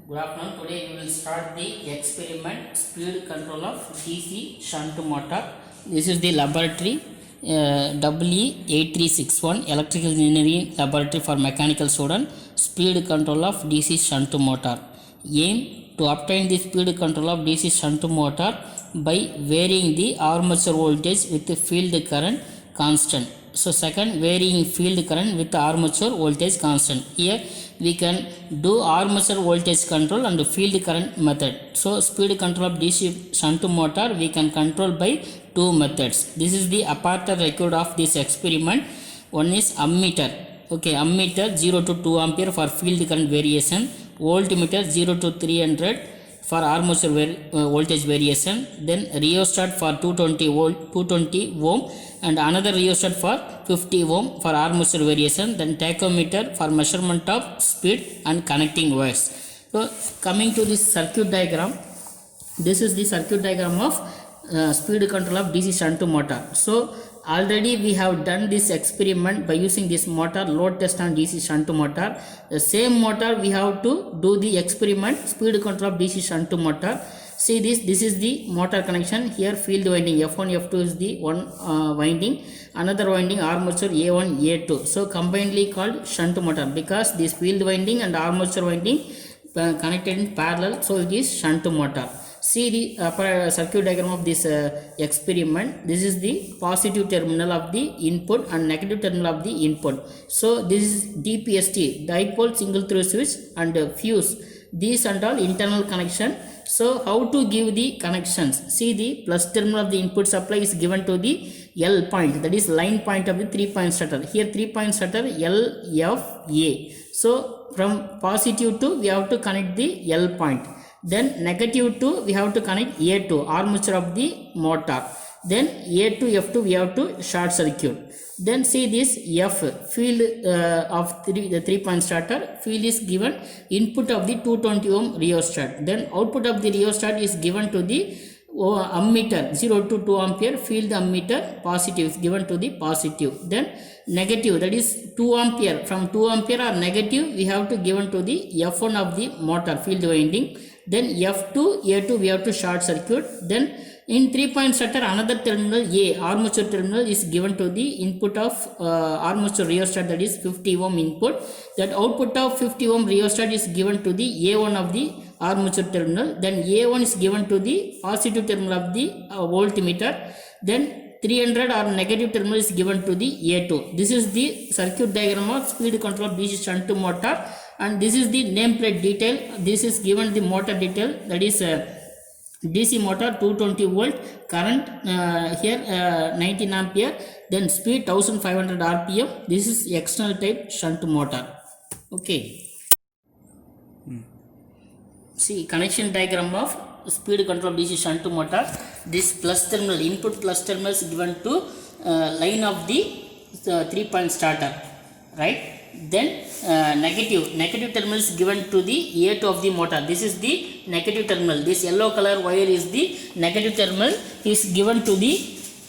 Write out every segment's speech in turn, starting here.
Good afternoon. Today we will start the experiment speed control of DC shunt motor. This is the laboratory WE8361 Electrical Engineering Laboratory for Mechanical Student. Speed control of DC shunt motor. Aim to obtain the speed control of DC shunt motor by varying the armature voltage with the field current constant. So second, varying field current with armature voltage constant. Here we can do armature voltage control and field current method. So speed control of DC shunt motor we can control by two methods. This is the apparatus record of this experiment. One is ammeter. Okay, ammeter 0 to 2 ampere for field current variation, voltmeter 0 to 300 for armature voltage variation, then rheostat for 220 volt 220 ohm and another rheostat for 50 ohm for armature variation, then tachometer for measurement of speed and connecting wires. So coming to this circuit diagram, this is the circuit diagram of speed control of DC shunt motor. So already we have done this experiment by using this motor, load test on DC shunt motor. The same motor we have to do the experiment speed control of DC shunt motor. See this is the motor connection. Here field winding F1 F2 is the one winding, another winding armature A1 A2. So combinedly called shunt motor because this field winding and armature winding connected in parallel, so it is shunt motor. See the circuit diagram of this experiment. This is the positive terminal of the input and negative terminal of the input. So this is DPST, dipole single through switch, and fuse. These and all internal connection. So how to give the connections? See the plus terminal of the input supply is given to the L point, that is line point of the 3-point starter. Here 3-point starter L, F, A. So from positive to we have to connect the L point. Then negative to we have to connect A2, armature of the motor. Then A2 F2 we have to short circuit. Then see this F, field of the 3-point starter. Field is given input of the 220 ohm rheostat. Then output of the rheostat is given to the ammeter 0 to 2 ampere. Field ammeter positive is given to the positive. Then negative, that is 2 ampere. From 2 ampere or negative we have to given to the F1 of the motor field winding. Then F2 A2 we have to short circuit. Then in 3-point starter another terminal A, armature terminal, is given to the input of armature rheostat, that is 50 ohm input. That output of 50 ohm rheostat is given to the A1 of the armature terminal. Then A1 is given to the positive terminal of the voltmeter. Then 300 or negative terminal is given to the A2. This is the circuit diagram of speed control of DC shunt motor, and this is the nameplate detail. This is given the motor detail, that is DC motor 220 volt, current here 19 ampere, then speed 1500 rpm. This is external type shunt motor. Okay. See connection diagram of speed control DC shunt motor. This plus terminal, input plus terminal is given to line of the 3-point starter, right? Then negative terminal is given to the A2 of the motor. This is the negative terminal. This yellow color wire is the negative terminal, is given to the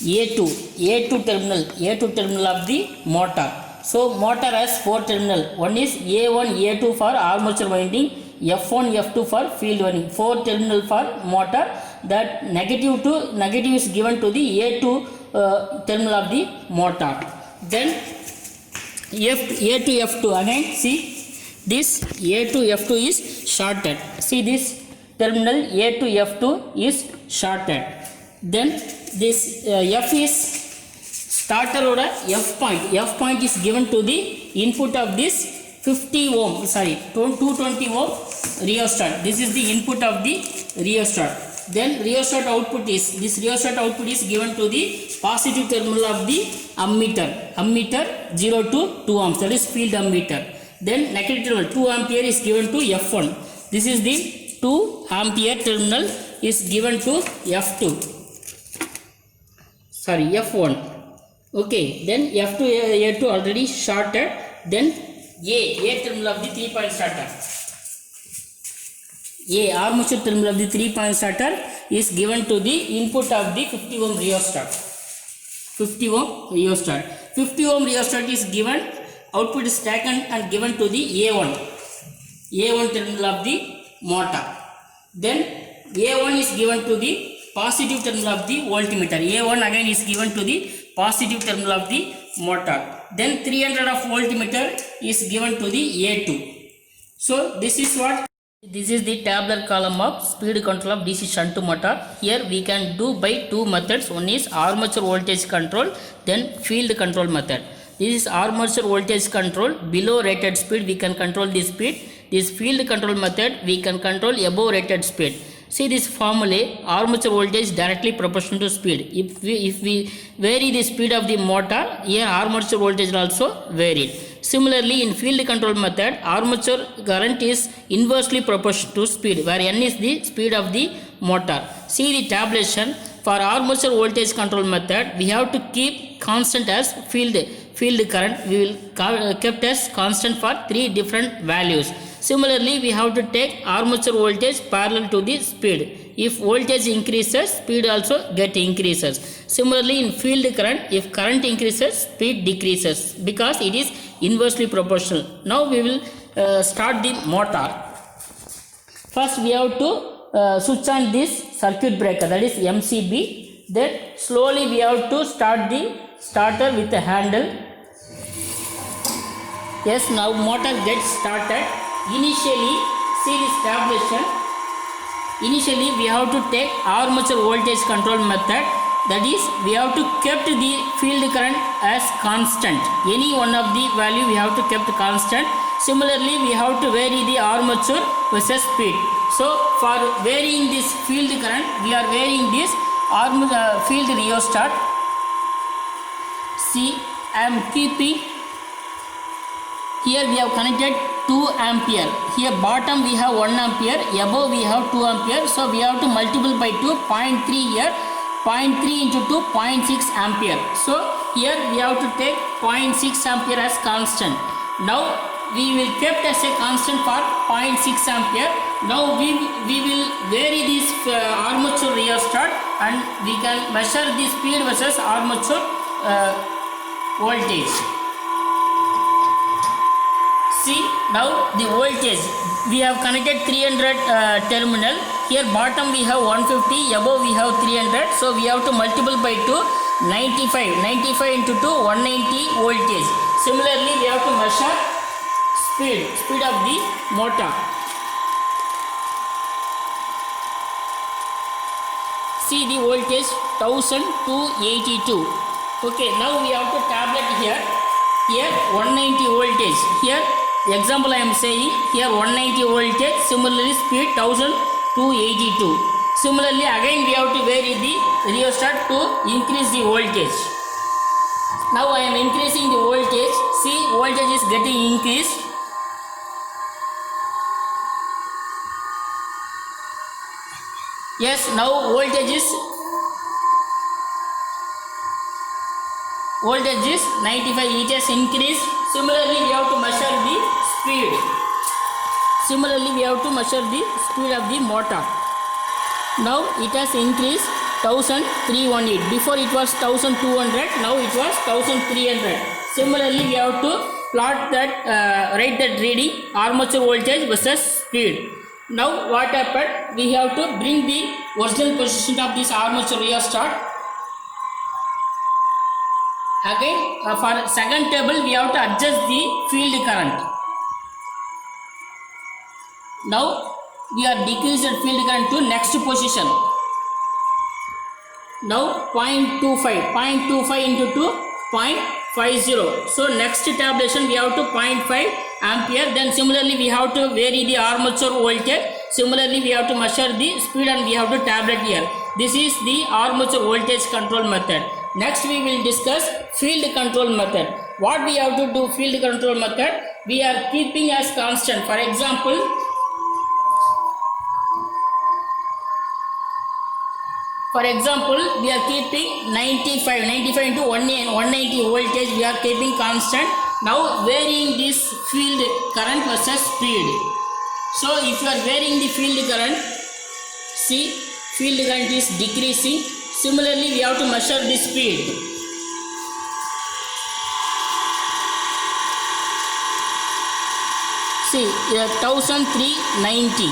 A2 terminal of the motor. So motor has 4 terminal. One is A1 A2 for armature winding, F1 F2 for field winding. 4 terminal for motor. That negative is given to the A2 terminal of the motor. Then A2 F2 again, see this A2 F2 is shorted. See this terminal A2 F2 is shorted. Then this F is starter order F point is given to the input of this 220 ohm rheostat. This is the input of the rheostat. Then rheostat output is given to the positive terminal of the ammeter 0 to 2 ohms, that is field ammeter. Then negative terminal 2 ampere is given to F1. This is the 2 ampere terminal is given to F1. Okay, then F2 A2 already shorted. Then A terminal of the 3-point starter. A armature terminal of the 3-point starter is given to the input of the 50 ohm rheostat. 50 ohm rheostat is given, output is taken and given to the A1 terminal of the motor. Then A1 is given to the positive terminal of the voltmeter. A1 again is given to the positive terminal of the motor. Then 300 of voltmeter is given to the A2. So this is what? This is the tabular column of speed control of DC shunt motor. Here we can do by two methods. One is armature voltage control, then field control method. This is armature voltage control. Below rated speed we can control the speed. This field control method we can control above rated speed. See this formula, armature voltage directly proportional to speed. If we vary the speed of the motor, here armature voltage also varied. Similarly, in field control method, armature current is inversely proportional to speed, where n is the speed of the motor. See the tabulation. For armature voltage control method, we have to keep constant as field current. We will kept as constant for three different values. Similarly, we have to take armature voltage parallel to the speed. If voltage increases, speed also get increases. Similarly, in field current, if current increases, speed decreases because it is inversely proportional. Now we will start the motor. First we have to switch on this circuit breaker, that is MCB. Then slowly we have to start the starter with the handle. Yes, now motor gets started. Initially, see this tabulation. Initially we have to take armature voltage control method. That is, we have to kept the field current as constant. Any one of the value we have to kept constant. Similarly, we have to vary the armature versus speed. So, for varying this field current, we are varying this field rheostat. See, I am keeping. Here we have connected 2 ampere. Here bottom we have 1 ampere. Above we have 2 ampere. So, we have to multiply by 2. 0.3 here. 0.3 into 2, 0.6 ampere. So here we have to take 0.6 ampere as constant. Now we will kept as a constant for 0.6 ampere. Now we will vary this armature rheostat and we can measure the speed versus armature voltage. See, now the voltage, we have connected 300 terminal. Here bottom we have 150, above we have 300. So we have to multiply by 2, 95. 95 into 2, 190 voltage. Similarly, we have to measure speed of the motor. See the voltage 1282. Okay, now we have to tablet here. Here 190 voltage. Here example I am saying, here 190 voltage, similarly speed 1282. Similarly again we have to vary the rheostat to increase the voltage. Now I am increasing the voltage. See, voltage is getting increased. Yes, now voltage is 95, it has increased. Similarly, we have to measure the speed. Similarly, we have to measure the speed of the motor. Now it has increased 1318. Before it was 1200. Now it was 1300. Similarly, we have to plot that, write that reading armature voltage versus speed. Now what happened? We have to bring the original position of this armature rheostat. Again, for second table, we have to adjust the field current. Now, we are decreased field current to next position. Now, 0.25. 0.25 into 2, 0.50. So, next tabulation, we have to 0.5 ampere. Then, similarly, we have to vary the armature voltage. Similarly, we have to measure the speed and we have to tablet here. This is the armature voltage control method. Next we will discuss field control method. What we have to do field control method? We are keeping as constant. For example, we are keeping 95 into 190 voltage we are keeping constant. Now varying this field current versus speed. So if you are varying the field current, see, field current is decreasing. Similarly, we have to measure the speed. See, 1390.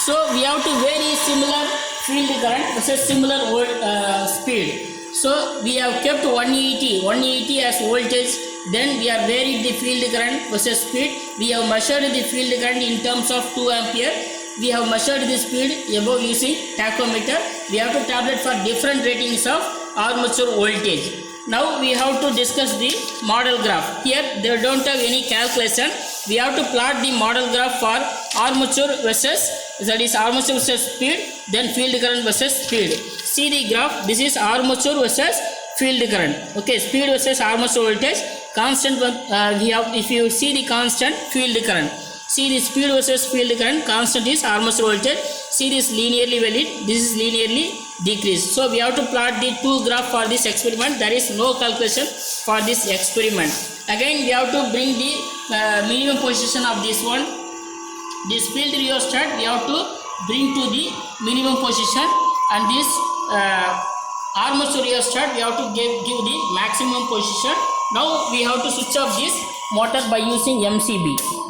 So we have to vary similar field current versus similar speed. So we have kept 180 as voltage. Then we are varied the field current versus speed. We have measured the field current in terms of 2 ampere. We have measured the speed above using tachometer. We have to tabulate for different ratings of armature voltage. Now we have to discuss the model graph. Here they don't have any calculation. We have to plot the model graph for armature versus, that is armature versus speed, then field current versus speed. See the graph. This is armature versus field current. Okay, speed versus armature voltage. Constant we have, if you see the constant field current. See the speed versus field current. Constant is armature voltage. See this linearly valid. This is linearly decreased. So we have to plot the two graph for this experiment. There is no calculation for this experiment. Again we have to bring the minimum position of this one. This field rheostat we have to bring to the minimum position, and this armature rheostat we have to give the maximum position. Now we have to switch off this motor by using MCB.